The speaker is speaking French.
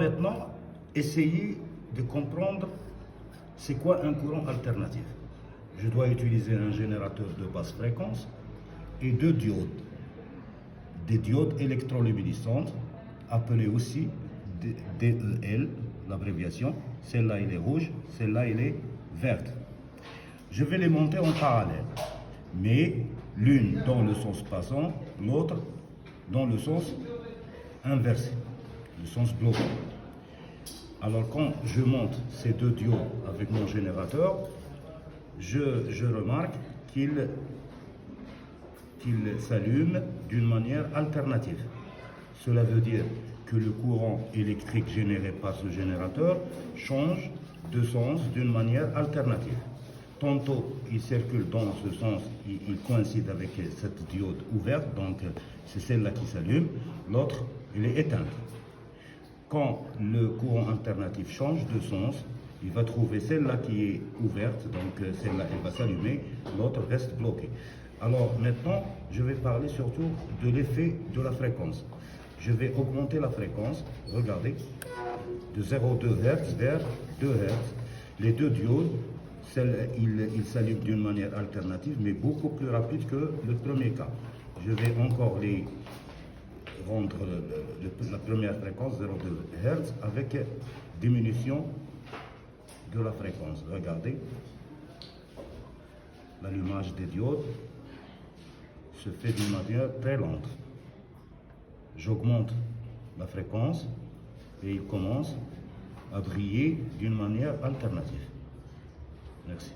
maintenant essayer de comprendre c'est quoi un courant alternatif. Je dois utiliser un générateur de basse fréquence et deux diodes. Des diodes électroluminescentes, appelées aussi DEL, l'abréviation. Celle-là, elle est rouge, celle-là, elle est verte. Je vais les monter en parallèle, mais l'une dans le sens passant, l'autre dans le sens inversé, le sens bloqué. Alors quand je monte ces deux diodes avec mon générateur, je remarque qu'ils s'allument d'une manière alternative. Cela veut dire que le courant électrique généré par ce générateur change de sens d'une manière alternative. Tantôt, il circule dans ce sens, il coïncide avec cette diode ouverte, donc c'est celle-là qui s'allume, l'autre, elle est éteinte. Quand le courant alternatif change de sens, il va trouver celle-là qui est ouverte, donc celle-là, elle va s'allumer, l'autre reste bloquée. Alors maintenant, je vais parler surtout de l'effet de la fréquence. Je vais augmenter la fréquence, regardez, de 0,2 Hz vers 2 Hz. Les deux diodes, ils s'allument d'une manière alternative, mais beaucoup plus rapide que le premier cas. Je vais encore les rendre la première fréquence, 0,2 Hz, avec diminution de la fréquence. Regardez, l'allumage des diodes se fait d'une manière très lente. J'augmente la fréquence et il commence à briller d'une manière alternative. Merci.